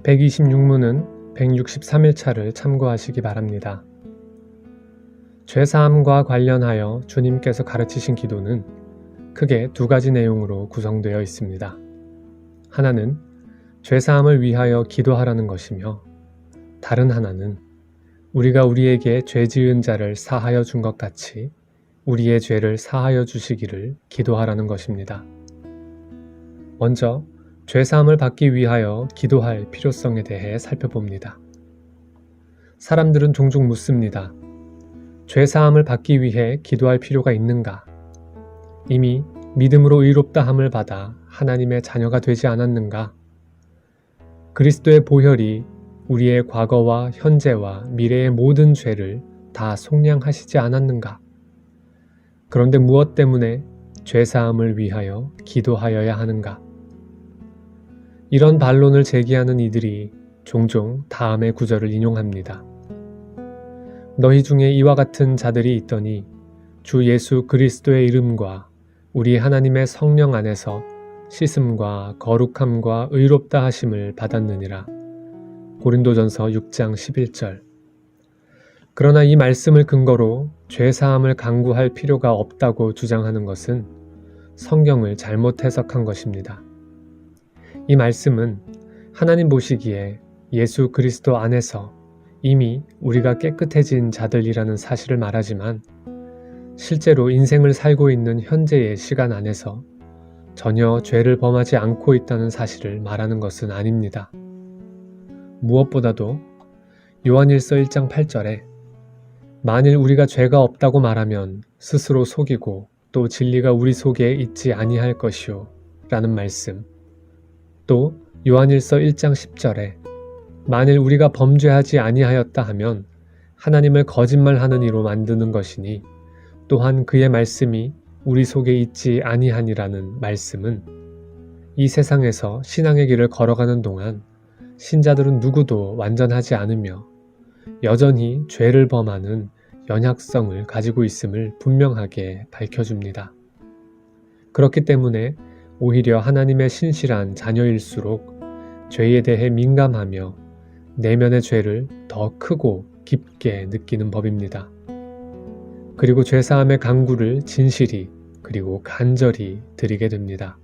126문은 163일차를 참고하시기 바랍니다. 죄사함과 관련하여 주님께서 가르치신 기도는 크게 두 가지 내용으로 구성되어 있습니다. 하나는 죄사함을 위하여 기도하라는 것이며, 다른 하나는 우리가 우리에게 죄 지은 자를 사하여 준 것 같이 우리의 죄를 사하여 주시기를 기도하라는 것입니다. 먼저 죄사함을 받기 위하여 기도할 필요성에 대해 살펴봅니다. 사람들은 종종 묻습니다. 죄사함을 받기 위해 기도할 필요가 있는가? 이미 믿음으로 의롭다함을 받아 하나님의 자녀가 되지 않았는가? 그리스도의 보혈이 우리의 과거와 현재와 미래의 모든 죄를 다 속량하시지 않았는가? 그런데 무엇 때문에 죄사함을 위하여 기도하여야 하는가? 이런 반론을 제기하는 이들이 종종 다음의 구절을 인용합니다. 너희 중에 이와 같은 자들이 있더니 주 예수 그리스도의 이름과 우리 하나님의 성령 안에서 씻음과 거룩함과 의롭다 하심을 받았느니라. 고린도전서 6장 11절. 그러나 이 말씀을 근거로 죄사함을 강구할 필요가 없다고 주장하는 것은 성경을 잘못 해석한 것입니다. 이 말씀은 하나님 보시기에 예수 그리스도 안에서 이미 우리가 깨끗해진 자들이라는 사실을 말하지만, 실제로 인생을 살고 있는 현재의 시간 안에서 전혀 죄를 범하지 않고 있다는 사실을 말하는 것은 아닙니다. 무엇보다도 요한일서 1장 8절에 만일 우리가 죄가 없다고 말하면 스스로 속이고 또 진리가 우리 속에 있지 아니할 것이요 라는 말씀, 또 요한일서 1장 10절에 만일 우리가 범죄하지 아니하였다 하면 하나님을 거짓말하는 이로 만드는 것이니 또한 그의 말씀이 우리 속에 있지 아니하니라는 말씀은 이 세상에서 신앙의 길을 걸어가는 동안 신자들은 누구도 완전하지 않으며 여전히 죄를 범하는 연약성을 가지고 있음을 분명하게 밝혀줍니다. 그렇기 때문에 오히려 하나님의 신실한 자녀일수록 죄에 대해 민감하며 내면의 죄를 더 크고 깊게 느끼는 법입니다. 그리고 죄사함의 간구를 진실히 그리고 간절히 드리게 됩니다.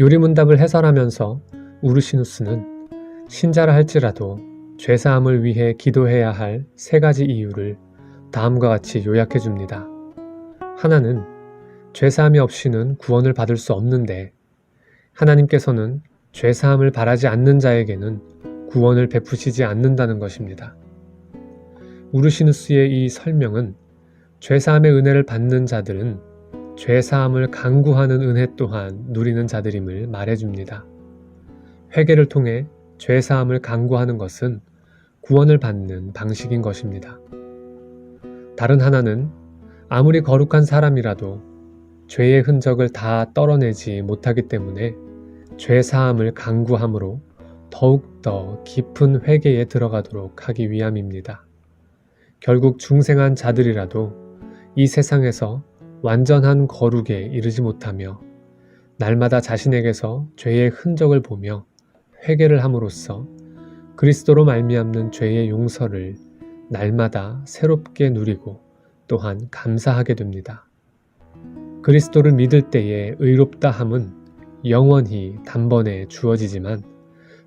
요리문답을 해설하면서 우르시누스는 신자라 할지라도 죄사함을 위해 기도해야 할 세 가지 이유를 다음과 같이 요약해 줍니다. 하나는 죄사함이 없이는 구원을 받을 수 없는데 하나님께서는 죄사함을 바라지 않는 자에게는 구원을 베푸시지 않는다는 것입니다. 우르시누스의 이 설명은 죄사함의 은혜를 받는 자들은 죄사함을 간구하는 은혜 또한 누리는 자들임을 말해줍니다. 회개를 통해 죄사함을 간구하는 것은 구원을 받는 방식인 것입니다. 다른 하나는 아무리 거룩한 사람이라도 죄의 흔적을 다 떨어내지 못하기 때문에 죄사함을 간구함으로 더욱더 깊은 회개에 들어가도록 하기 위함입니다. 결국 중생한 자들이라도 이 세상에서 완전한 거룩에 이르지 못하며 날마다 자신에게서 죄의 흔적을 보며 회개를 함으로써 그리스도로 말미암는 죄의 용서를 날마다 새롭게 누리고 또한 감사하게 됩니다. 그리스도를 믿을 때의 의롭다 함은 영원히 단번에 주어지지만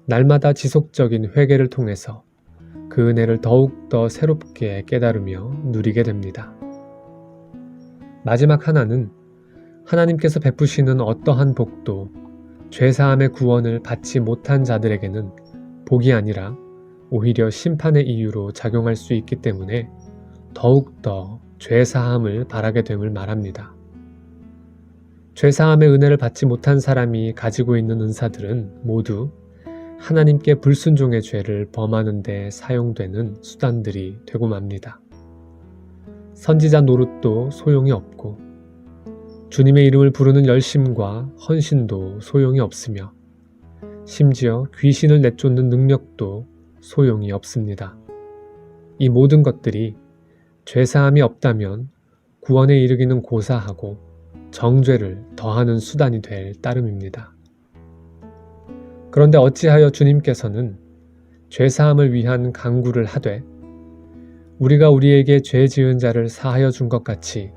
날마다 지속적인 회개를 통해서 그 은혜를 더욱더 새롭게 깨달으며 누리게 됩니다. 마지막 하나는 하나님께서 베푸시는 어떠한 복도 죄사함의 구원을 받지 못한 자들에게는 복이 아니라 오히려 심판의 이유로 작용할 수 있기 때문에 더욱더 죄사함을 바라게 됨을 말합니다. 죄사함의 은혜를 받지 못한 사람이 가지고 있는 은사들은 모두 하나님께 불순종의 죄를 범하는 데 사용되는 수단들이 되고 맙니다. 선지자 노릇도 소용이 없고 주님의 이름을 부르는 열심과 헌신도 소용이 없으며 심지어 귀신을 내쫓는 능력도 소용이 없습니다. 이 모든 것들이 죄사함이 없다면 구원에 이르기는 고사하고 정죄를 더하는 수단이 될 따름입니다. 그런데 어찌하여 주님께서는 죄사함을 위한 간구를 하되 우리가 우리에게 죄 지은 자를 사하여 준 것 같이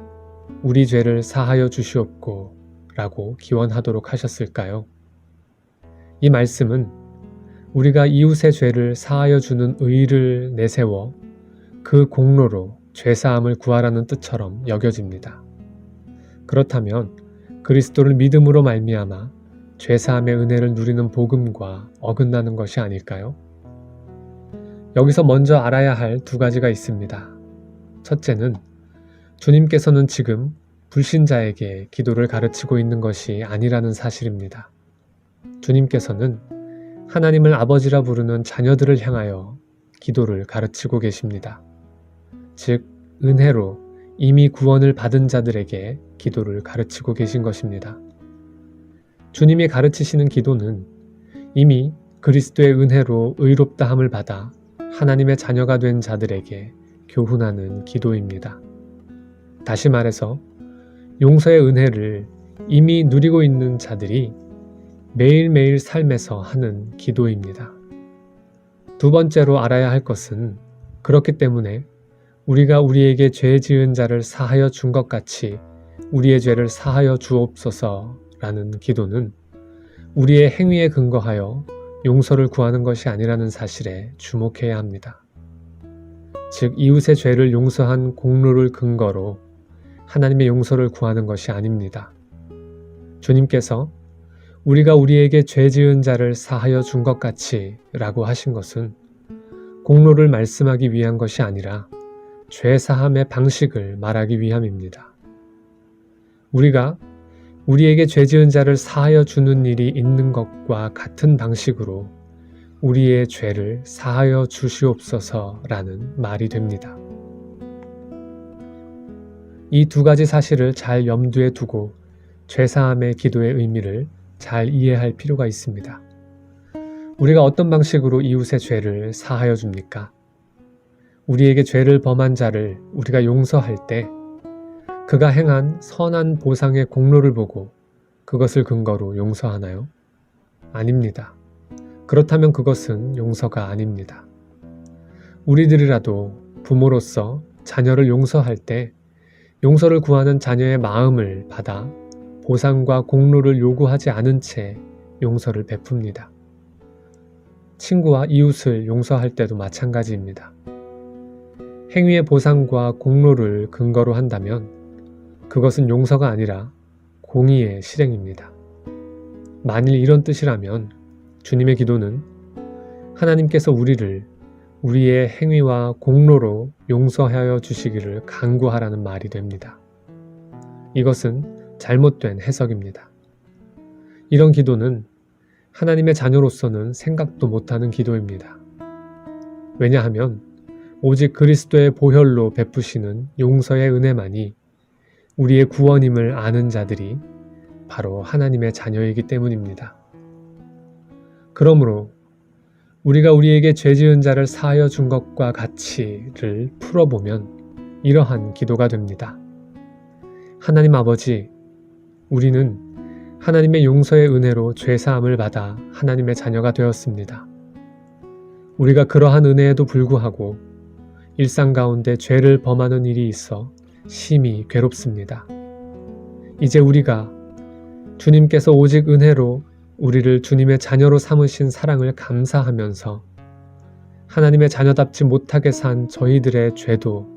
우리 죄를 사하여 주시옵고 라고 기원하도록 하셨을까요? 이 말씀은 우리가 이웃의 죄를 사하여 주는 의를 내세워 그 공로로 죄사함을 구하라는 뜻처럼 여겨집니다. 그렇다면 그리스도를 믿음으로 말미암아 죄사함의 은혜를 누리는 복음과 어긋나는 것이 아닐까요? 여기서 먼저 알아야 할 두 가지가 있습니다. 첫째는 주님께서는 지금 불신자에게 기도를 가르치고 있는 것이 아니라는 사실입니다. 주님께서는 하나님을 아버지라 부르는 자녀들을 향하여 기도를 가르치고 계십니다. 즉, 은혜로 이미 구원을 받은 자들에게 기도를 가르치고 계신 것입니다. 주님이 가르치시는 기도는 이미 그리스도의 은혜로 의롭다함을 받아 하나님의 자녀가 된 자들에게 교훈하는 기도입니다. 다시 말해서 용서의 은혜를 이미 누리고 있는 자들이 매일매일 삶에서 하는 기도입니다. 두 번째로 알아야 할 것은 그렇기 때문에 우리가 우리에게 죄 지은 자를 사하여 준 것 같이 우리의 죄를 사하여 주옵소서라는 기도는 우리의 행위에 근거하여 용서를 구하는 것이 아니라는 사실에 주목해야 합니다. 즉, 이웃의 죄를 용서한 공로를 근거로 하나님의 용서를 구하는 것이 아닙니다. 주님께서 우리가 우리에게 죄 지은 자를 사하여 준 것 같이 라고 하신 것은 공로를 말씀하기 위한 것이 아니라 죄 사함의 방식을 말하기 위함입니다. 우리가 우리에게 죄 지은 자를 사하여 주는 일이 있는 것과 같은 방식으로 우리의 죄를 사하여 주시옵소서라는 말이 됩니다. 이 두 가지 사실을 잘 염두에 두고 죄사함의 기도의 의미를 잘 이해할 필요가 있습니다. 우리가 어떤 방식으로 이웃의 죄를 사하여 줍니까? 우리에게 죄를 범한 자를 우리가 용서할 때 그가 행한 선한 보상의 공로를 보고 그것을 근거로 용서하나요? 아닙니다. 그렇다면 그것은 용서가 아닙니다. 우리들이라도 부모로서 자녀를 용서할 때 용서를 구하는 자녀의 마음을 받아 보상과 공로를 요구하지 않은 채 용서를 베풉니다. 친구와 이웃을 용서할 때도 마찬가지입니다. 행위의 보상과 공로를 근거로 한다면 그것은 용서가 아니라 공의의 실행입니다. 만일 이런 뜻이라면 주님의 기도는 하나님께서 우리를 우리의 행위와 공로로 용서하여 주시기를 간구하라는 말이 됩니다. 이것은 잘못된 해석입니다. 이런 기도는 하나님의 자녀로서는 생각도 못하는 기도입니다. 왜냐하면 오직 그리스도의 보혈로 베푸시는 용서의 은혜만이 우리의 구원임을 아는 자들이 바로 하나님의 자녀이기 때문입니다. 그러므로 우리가 우리에게 죄 지은 자를 사하여 준 것과 같이를 풀어보면 이러한 기도가 됩니다. 하나님 아버지, 우리는 하나님의 용서의 은혜로 죄사함을 받아 하나님의 자녀가 되었습니다. 우리가 그러한 은혜에도 불구하고 일상 가운데 죄를 범하는 일이 있어 심히 괴롭습니다. 이제 우리가 주님께서 오직 은혜로 우리를 주님의 자녀로 삼으신 사랑을 감사하면서 하나님의 자녀답지 못하게 산 저희들의 죄도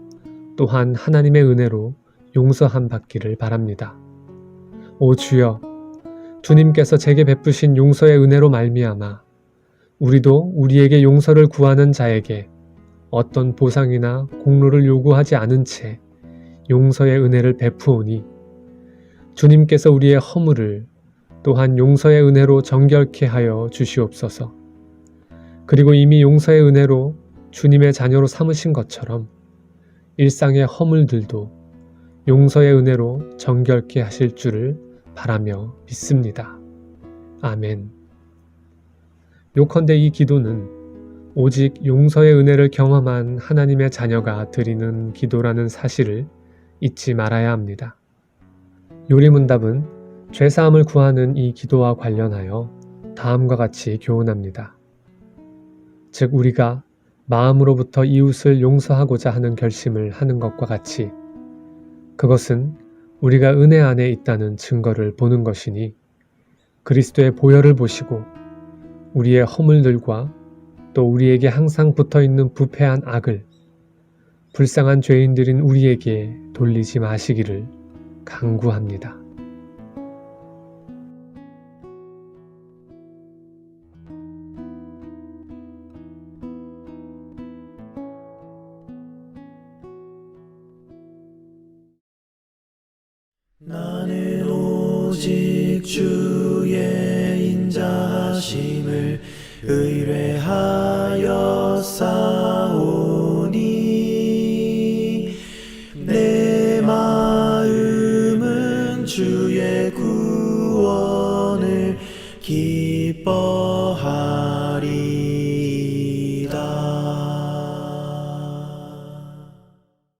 또한 하나님의 은혜로 용서함 받기를 바랍니다. 오 주여, 주님께서 제게 베푸신 용서의 은혜로 말미암아 우리도 우리에게 용서를 구하는 자에게 어떤 보상이나 공로를 요구하지 않은 채 용서의 은혜를 베푸오니 주님께서 우리의 허물을 또한 용서의 은혜로 정결케 하여 주시옵소서. 그리고 이미 용서의 은혜로 주님의 자녀로 삼으신 것처럼 일상의 허물들도 용서의 은혜로 정결케 하실 줄을 바라며 믿습니다. 아멘. 요컨대 이 기도는 오직 용서의 은혜를 경험한 하나님의 자녀가 드리는 기도라는 사실을 잊지 말아야 합니다. 요리문답은 죄사함을 구하는 이 기도와 관련하여 다음과 같이 교훈합니다. 즉 우리가 마음으로부터 이웃을 용서하고자 하는 결심을 하는 것과 같이 그것은 우리가 은혜 안에 있다는 증거를 보는 것이니 그리스도의 보혈을 보시고 우리의 허물들과 또 우리에게 항상 붙어있는 부패한 악을 불쌍한 죄인들인 우리에게 돌리지 마시기를 간구합니다. 나는 오직 주의 인자하심을 의뢰하여 싸우니 내 마음은 주의 구원을 기뻐